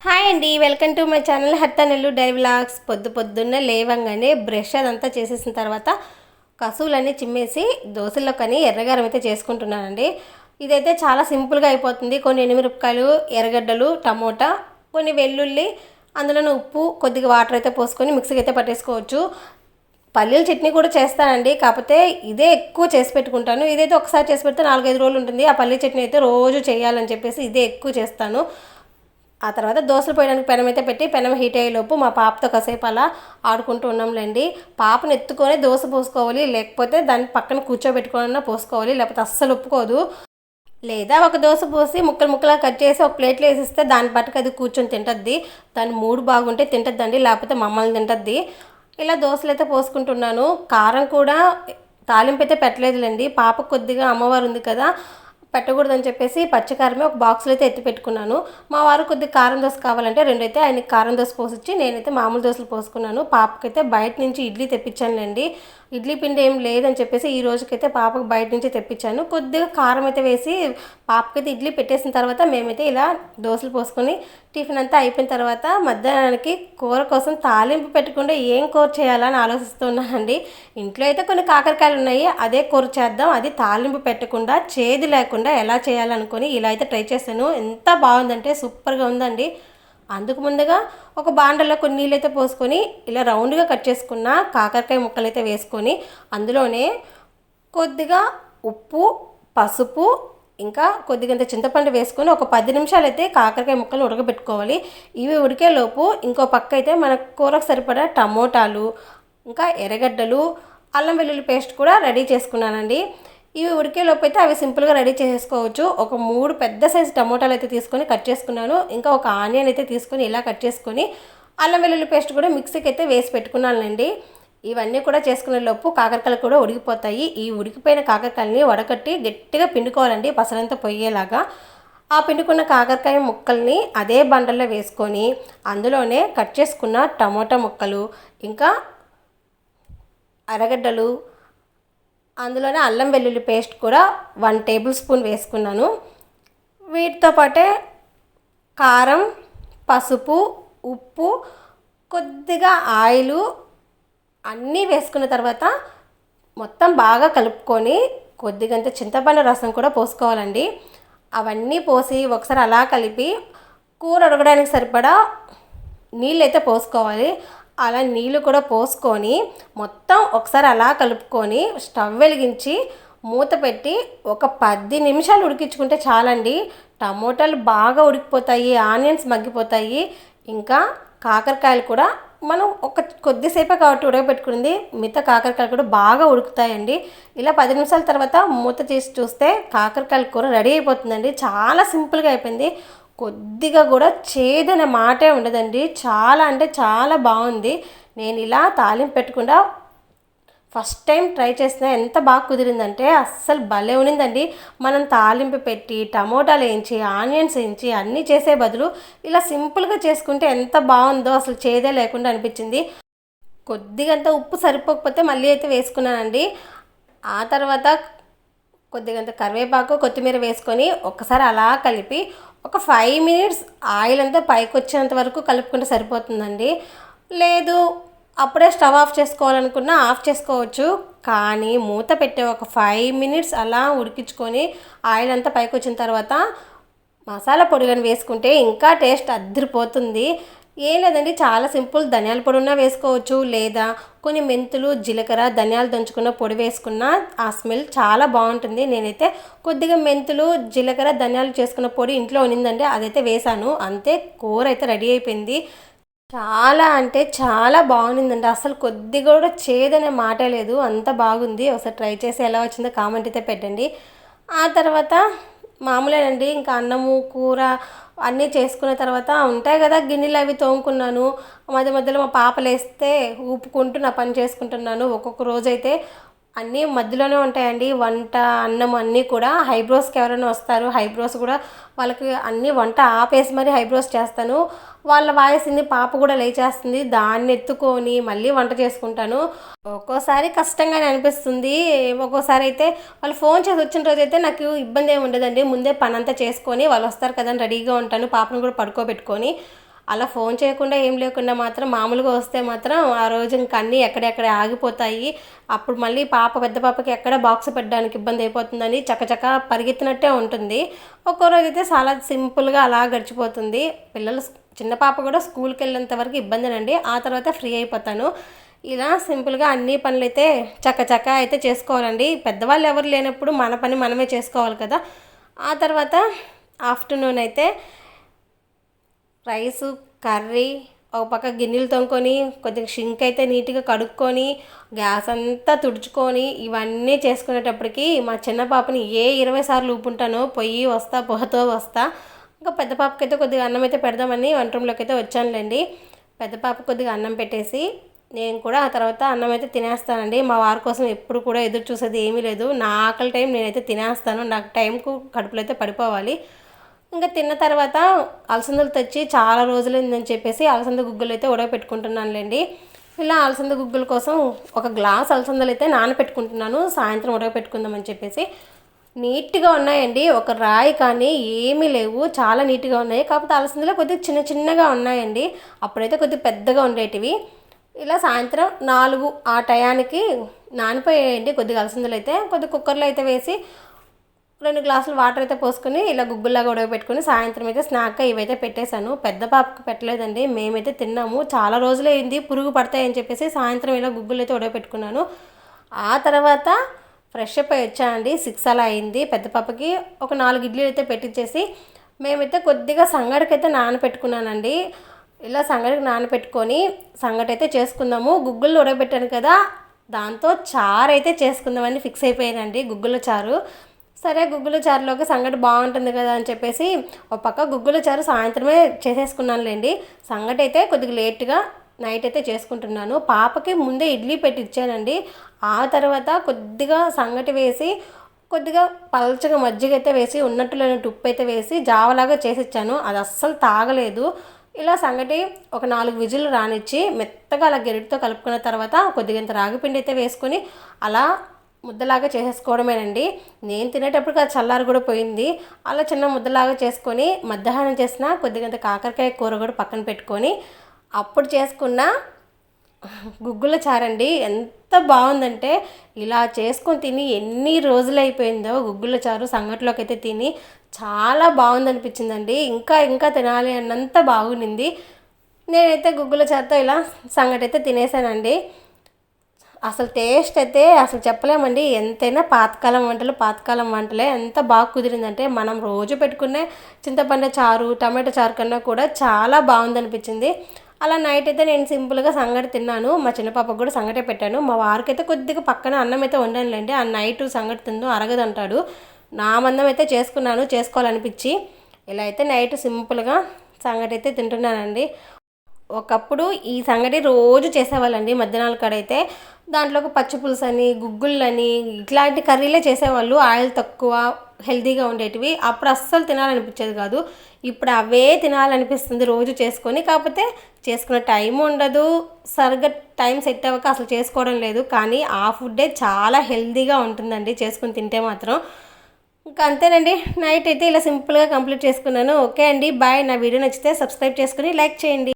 Hi అండి, welcome to my channel హర్తనెల్లు diary vlogs. పొద్దున్నే లేవంగానే బ్రష్ అదంతా చేసేసిన తర్వాత కసువులన్నీ చిమ్మేసి దోశల్లోకని ఎర్రగారం అయితే చేసుకుంటున్నానండి. ఇదైతే చాలా సింపుల్గా అయిపోతుంది. కొన్ని ఎండుమిరపకాయలు, ఎర్రగడ్డలు, టమోటా, కొన్ని వెల్లుల్లి, అందులోనే ఉప్పు, కొద్దిగా వాటర్ అయితే పోసుకొని మిక్సీకి అయితే పట్టేసుకోవచ్చు. పల్లీల చట్నీ కూడా చేస్తానండి, కాకపోతే ఇదే ఎక్కువ చేసి పెట్టుకుంటాను. ఇదైతే ఒకసారి చేసి పెడితే 4-5 రోజులు ఉంటుంది. ఆ పల్లీ చట్నీ అయితే రోజు చేయాలని చెప్పేసి ఇదే ఎక్కువ చేస్తాను. ఆ తర్వాత దోశలు పోయడానికి పెనం అయితే పెట్టి పెనం హీట్ అయ్యేలోపు మా పాపతో కాసేపు అలా ఆడుకుంటూ ఉన్నాంలేండి. పాపను ఎత్తుకొని దోశ పోసుకోవాలి, లేకపోతే దాన్ని పక్కన కూర్చోబెట్టుకోవాలన్నా పోసుకోవాలి, లేకపోతే అస్సలు ఒప్పుకోదు. లేదా ఒక దోశ పోసి ముక్కలు ముక్కలా కట్ చేసి ఒక ప్లేట్లో వేసిస్తే దాని పట్టుకు అది కూర్చొని తింటద్ది. దాని మూడు బాగుంటే తింటద్దండి, లేకపోతే మమ్మల్ని తింటద్ది. ఇలా దోశలు అయితే పోసుకుంటున్నాను. కారం కూడా తాలింపు అయితే పెట్టలేదులేండి. పాపకు కొద్దిగా అమ్మవారు ఉంది కదా, పెట్టకూడదని చెప్పేసి పచ్చికారమే ఒక బాక్స్లో అయితే ఎత్తి పెట్టుకున్నాను. మా వారు కొద్దిగా కారం దోశ కావాలంటే రెండైతే ఆయనకి కారం దోశ పోసిచ్చి నేనైతే మామూలు దోశలు పోసుకున్నాను. పాపకైతే బయట నుంచి ఇడ్లీ తెప్పించానులేండి. ఇడ్లీ పిండి ఏం లేదని చెప్పేసి ఈ రోజుకైతే పాపకు బయట నుంచి తెప్పించాను. కొద్దిగా కారం అయితే వేసి పాపకైతే ఇడ్లీ పెట్టేసిన తర్వాత మేమైతే ఇలా దోశలు పోసుకొని టిఫిన్ అంతా అయిపోయిన తర్వాత మధ్యాహ్నానికి కూర కోసం తాలింపు పెట్టకుండా ఏం కూర చేయాలని ఆలోచిస్తున్నానండి. ఇంట్లో అయితే కొన్ని కాకరకాయలు ఉన్నాయి, అదే కూర చేద్దాం, అది తాలింపు పెట్టకుండా చేదు లేకుండా ఎలా చేయాలనుకొని ఇలా అయితే ట్రై చేశాను. ఎంత బాగుందంటే సూపర్గా ఉందండి. అందుకు ముందుగా ఒక బాండలో కొన్ని నీళ్ళు అయితే పోసుకొని ఇలా రౌండ్గా కట్ చేసుకున్న కాకరకాయ ముక్కలు అయితే వేసుకొని అందులోనే కొద్దిగా ఉప్పు, పసుపు, ఇంకా కొద్దిగంత చింతపండు వేసుకొని ఒక 10 నిమిషాలు అయితే కాకరకాయ ముక్కలు ఉడకబెట్టుకోవాలి. ఇవి ఉడికేలోపు ఇంకో పక్క అయితే మన కూరకు సరిపడా టమోటాలు, ఇంకా ఎర్రగడ్డలు, అల్లం వెల్లుల్లి పేస్ట్ కూడా రెడీ చేసుకున్నానండి. ఇవి ఉడికేలోపు అయితే అవి సింపుల్గా రెడీ చేసేసుకోవచ్చు. ఒక 3 పెద్ద సైజు టమోటాలు అయితే తీసుకొని కట్ చేసుకున్నాను. ఇంకా ఒక ఆనియన్ అయితే తీసుకొని ఇలా కట్ చేసుకొని అల్లం వెల్లుల్లి పేస్ట్ కూడా మిక్సీకి అయితే వేసి పెట్టుకున్నానండి. ఇవన్నీ కూడా చేసుకునే లోపు కాకరకాయలు కూడా ఉడికిపోతాయి. ఈ ఉడికిపోయిన కాకరకాయలని వడకట్టి గట్టిగా పిండుకోవాలండి, పసరంతా పొయ్యేలాగా. ఆ పిండుకున్న కాకరకాయ ముక్కల్ని అదే బండల్లో వేసుకొని అందులోనే కట్ చేసుకున్న టమోటా ముక్కలు, ఇంకా అరగడ్డలు, అందులోనే అల్లం వెల్లుల్లి పేస్ట్ కూడా 1 టేబుల్ స్పూన్ వేసుకున్నాను. వీటితో పాటే కారం, పసుపు, ఉప్పు, కొద్దిగా ఆయిలు అన్నీ వేసుకున్న తర్వాత మొత్తం బాగా కలుపుకొని కొద్దిగంత చింతపండు రసం కూడా పోసుకోవాలండి. అవన్నీ పోసి ఒకసారి అలా కలిపి కూర ఉడకడానికి సరిపడా నీళ్ళు అయితే పోసుకోవాలి. అలా నీళ్ళు కూడా పోసుకొని మొత్తం ఒకసారి అలా కలుపుకొని స్టవ్ వెలిగించి మూత పెట్టి ఒక 10 నిమిషాలు ఉడికించుకుంటే చాలండి. టమోటాలు బాగా ఉడికిపోతాయి, ఆనియన్స్ మగ్గిపోతాయి, ఇంకా కాకరకాయలు కూడా మనం ఒక కొద్దిసేపే కాబట్టి ఉడకబెట్టుకుంది, మిగతా కాకరకాయలు కూడా బాగా ఉడుకుతాయండి. ఇలా 10 నిమిషాల తర్వాత మూత తీసి చూస్తే కాకరకాయల కూర రెడీ అయిపోతుందండి. చాలా సింపుల్గా అయిపోయింది. కొద్దిగా కూడా చేదనే మాటే ఉండదండి. చాలా అంటే చాలా బాగుంది. నేను ఇలా తాలింపు పెట్టకుండా ఫస్ట్ టైం ట్రై చేసిన ఎంత బాగా కుదిరిందంటే అస్సలు భలే ఉన్నిందండి. మనం తాలింపు పెట్టి టమోటాలు వేయించి ఆనియన్స్ వేయించి అన్నీ చేసే బదులు ఇలా సింపుల్గా చేసుకుంటే ఎంత బాగుందో, అసలు చేదే లేకుండా అనిపించింది. కొద్దిగంత ఉప్పు సరిపోకపోతే మళ్ళీ అయితే వేసుకున్నానండి. ఆ తర్వాత కొద్దిగంత కరివేపాకు, కొత్తిమీర వేసుకొని ఒక్కసారి అలా కలిపి ఒక 5 మినిట్స్ ఆయిల్ అంతా పైకి వచ్చేంత వరకు కలుపుకుంటే సరిపోతుందండి. లేదు అప్పుడే స్టవ్ ఆఫ్ చేసుకోవాలనుకున్నా ఆఫ్ చేసుకోవచ్చు, కానీ మూత పెట్టే ఒక 5 మినిట్స్ అలా ఉడికించుకొని ఆయిల్ అంతా పైకి వచ్చిన తర్వాత మసాలా పొడి కానీ వేసుకుంటే ఇంకా టేస్ట్ అద్దరిపోతుంది. ఏం లేదండి, చాలా సింపుల్. ధనియాల పొడి ఉన్నా వేసుకోవచ్చు, లేదా కొన్ని మెంతులు, జీలకర్ర, ధనియాలు దంచుకున్న పొడి వేసుకున్న ఆ స్మెల్ చాలా బాగుంటుంది. నేనైతే కొద్దిగా మెంతులు, జీలకర్ర, ధనియాలు చేసుకున్న పొడి ఇంట్లో ఉన్నిందండి, అదైతే వేసాను. అంతే, కూర అయితే రెడీ అయిపోయింది. చాలా అంటే చాలా బాగుండిందండి. అసలు కొద్దిగా కూడా చేదనే మాటే లేదు, అంత బాగుంది. ఒకసారి ట్రై చేసి ఎలా వచ్చిందో కామెంట్ అయితే పెట్టండి. ఆ తర్వాత మామూలేనండి, ఇంకా అన్నము, కూర అన్నీ చేసుకున్న తర్వాత ఉంటాయి కదా గిన్నెలు, అవి తోముకున్నాను. మధ్య మధ్యలో మా పాప లేస్తే ఊపుకుంటూ నా పని చేసుకుంటున్నాను. ఒక్కొక్క రోజైతే అన్నీ మధ్యలోనే ఉంటాయండి, వంట, అన్నం అన్నీ కూడా. హైబ్రోస్కి ఎవరైనా వస్తారు, హైబ్రోస్ కూడా వాళ్ళకి అన్నీ వంట ఆపేసి మరి హైబ్రోస్ చేస్తాను. వాళ్ళ వాయిస్ ఇన్ని పాప కూడా లేచేస్తుంది, దాన్ని ఎత్తుకొని మళ్ళీ వంట చేసుకుంటాను. ఒక్కోసారి కష్టంగానే అనిపిస్తుంది, ఒక్కోసారి అయితే వాళ్ళు ఫోన్ చేసి వచ్చిన రోజైతే నాకు ఇబ్బంది ఏమి ఉండదండి. ముందే పని అంతా చేసుకొని వాళ్ళు వస్తారు కదా రెడీగా ఉంటాను, పాపను కూడా పడుకోబెట్టుకొని. అలా ఫోన్ చేయకుండా ఏం లేకుండా మాత్రం మామూలుగా వస్తే మాత్రం ఆ రోజు ఇంక అన్నీ ఎక్కడెక్కడ ఆగిపోతాయి. అప్పుడు మళ్ళీ పెద్ద పాపకి ఎక్కడ బాక్స్ పెట్టడానికి ఇబ్బంది అయిపోతుందని చకచక పరిగెత్తినట్టే ఉంటుంది. ఒక్కో రోజైతే చాలా సింపుల్గా అలా గడిచిపోతుంది. చిన్న పాప కూడా స్కూల్కి వెళ్ళేంత వరకు ఇబ్బందేనండి. ఆ తర్వాత ఫ్రీ అయిపోతాను. ఇలా సింపుల్గా అన్ని పనులైతే చకచక అయితే చేసుకోవాలండి. పెద్దవాళ్ళు ఎవరు లేనప్పుడు మన పని మనమే చేసుకోవాలి కదా. ఆ తర్వాత ఆఫ్టర్నూన్ అయితే రైసు, కర్రీ, ఒక పక్క గిన్నెలు తోముకొని కొద్దిగా షింక్ అయితే నీట్గా కడుక్కొని గ్యాస్ అంతా తుడుచుకొని ఇవన్నీ చేసుకునేటప్పటికి మా చిన్న పాపని 20 సార్లు ఊపుంటానో పొయ్యి వస్తా పోతో వస్తా. ఇంకా పెద్ద పాపకైతే కొద్దిగా అన్నం అయితే పెడదామని వంట రూమ్లోకి అయితే వచ్చానులేండి. పెద్ద పాప కొద్దిగా అన్నం పెట్టేసి నేను కూడా ఆ తర్వాత అన్నం అయితే తినేస్తానండి. మా వారి కోసం ఎప్పుడు కూడా ఎదురు చూసేది ఏమీ లేదు. నా ఆకలి టైం నేనైతే తినేస్తాను. నాకు టైంకు కడుపులో అయితే పడిపోవాలి. ఇంకా తిన్న తర్వాత అలసందలు తెచ్చి చాలా రోజులైందని చెప్పేసి అలసంద గుగ్గులు అయితే ఉడకపెట్టుకుంటున్నానులేండి. ఇలా అలసంద గుగ్గుల కోసం ఒక గ్లాస్ అలసందలు అయితే నానపెట్టుకుంటున్నాను. సాయంత్రం ఉడకపెట్టుకుందామని చెప్పేసి నీట్గా ఉన్నాయండి. ఒక రాయి కానీ ఏమీ లేవు, చాలా నీట్గా ఉన్నాయి. కాకపోతే అలసందలు కొద్దిగా చిన్న చిన్నగా ఉన్నాయండి. అప్పుడైతే కొద్దిగా పెద్దగా ఉండేటివి. ఇలా సాయంత్రం 4 ఆ టయానికి నానిపోయాయండి కొద్దిగా అలసందలు అయితే. కొద్దిగా కుక్కర్లో అయితే వేసి 2 గ్లాసులు వాటర్ అయితే పోసుకొని ఇలా గుగ్గుల్లాగా ఉడకబెట్టుకొని సాయంత్రం అయితే స్నాక్గా ఇవైతే పెట్టేశాను. పెద్ద పాపకు పెట్టలేదండి, మేమైతే తిన్నాము. చాలా రోజులే అయింది పురుగు పడతాయని చెప్పేసి సాయంత్రం ఇలా గుగ్గులు అయితే ఉడకబెట్టుకున్నాను. ఆ తర్వాత ఫ్రెష్ అప్ అయి వచ్చానండి. 6 అలా అయింది. పెద్ద పాపకి ఒక 4 ఇడ్లీలు అయితే పెట్టించేసి మేమైతే కొద్దిగా సంగటికైతే నానపెట్టుకున్నానండి. ఇలా సంగటికి నానపెట్టుకొని సంగటి అయితే చేసుకుందాము. గుగ్గులు ఉడకబెట్టాను కదా, దాంతో చారు అయితే చేసుకుందామని ఫిక్స్ అయిపోయానండి. గుగ్గుల చారు. సరే గుగ్గుల చారులోకి సంగటి బాగుంటుంది కదా అని చెప్పేసి ఒక పక్క గుగ్గుల చారు సాయంత్రమే చేసేసుకున్నానులేండి. సంగటి అయితే కొద్దిగా లేట్గా నైట్ అయితే చేసుకుంటున్నాను. పాపకి ముందే ఇడ్లీ పెట్టి ఇచ్చానండి. ఆ తర్వాత కొద్దిగా సంగటి వేసి కొద్దిగా పల్చగా మజ్జిగ అయితే వేసి ఉన్నట్టు లేనట్టు ఉప్పు అయితే వేసి జావలాగా చేసి ఇచ్చాను. అది అస్సలు తాగలేదు. ఇలా సంగటి ఒక 4 విజిల్లు రానిచ్చి మెత్తగా అలా గెరిటితో కలుపుకున్న తర్వాత కొద్దిగా ఇంత రాగిపిండి అయితే వేసుకొని అలా ముద్దలాగా చేసేసుకోవడమేనండి. నేను తినేటప్పుడు అది చల్లారి కూడా పోయింది. అలా చిన్న ముద్దలాగా చేసుకొని మధ్యాహ్నం చేసిన కొద్దిగంత కాకరకాయ కూర కూడా పక్కన పెట్టుకొని అప్పుడు చేసుకున్న గుగ్గుల చారండి. ఎంత బాగుందంటే ఇలా చేసుకొని తిని ఎన్ని రోజులు అయిపోయిందో గుగ్గుల చారు సంగటిలోకి అయితే తిని చాలా బాగుందనిపించిందండి. ఇంకా ఇంకా తినాలి అన్నంత బాగుండింది. నేనైతే గుగ్గుల చారుతో ఇలా సంగటి అయితే తినేసానండి. అసలు టేస్ట్ అయితే అసలు చెప్పలేమండి. ఎంతైనా పాతకాలం వంటలే. ఎంత బాగా కుదిరిందంటే మనం రోజు పెట్టుకునే చింతపండు చారు, టమాటో చారు కన్నా కూడా చాలా బాగుందనిపించింది. అలా నైట్ అయితే నేను సింపుల్గా సంగటి తిన్నాను. మా చిన్న పాపకు కూడా సంగటే పెట్టాను. మా వారికి అయితే కొద్దిగా పక్కన అన్నం అయితే వండానులేండి. ఆ నైట్ సంగటి తిందో అరగదంటాడు. నా మందం అయితే చేసుకోవాలనిపించి ఇలా అయితే నైట్ సింపుల్గా సంగటి అయితే తింటున్నానండి. ఒకప్పుడు ఈ సంగటి రోజు చేసేవాళ్ళండి. మధ్యాహ్నాల కాడైతే దాంట్లోకి పచ్చి పులుసు అని, గుగ్గుళ్ళని ఇట్లాంటి కర్రీలే చేసేవాళ్ళు. ఆయిల్ తక్కువ, హెల్తీగా ఉండేటివి. అప్పుడు అస్సలు తినాలనిపించేది కాదు. ఇప్పుడు అవే తినాలనిపిస్తుంది రోజు చేసుకొని. కాకపోతే చేసుకునే టైం ఉండదు, సరిగ్గా టైం సెట్ అవ్వక అసలు చేసుకోవడం లేదు. కానీ ఆ ఫుడ్డే చాలా హెల్తీగా ఉంటుందండి చేసుకుని తింటే మాత్రం. ఇంకా అంతేనండి. నైట్ అయితే ఇలా సింపుల్గా కంప్లీట్ చేసుకున్నాను. ఓకే అండి, బాయ్. నా వీడియో నచ్చితే సబ్స్క్రైబ్ చేసుకుని లైక్ చేయండి.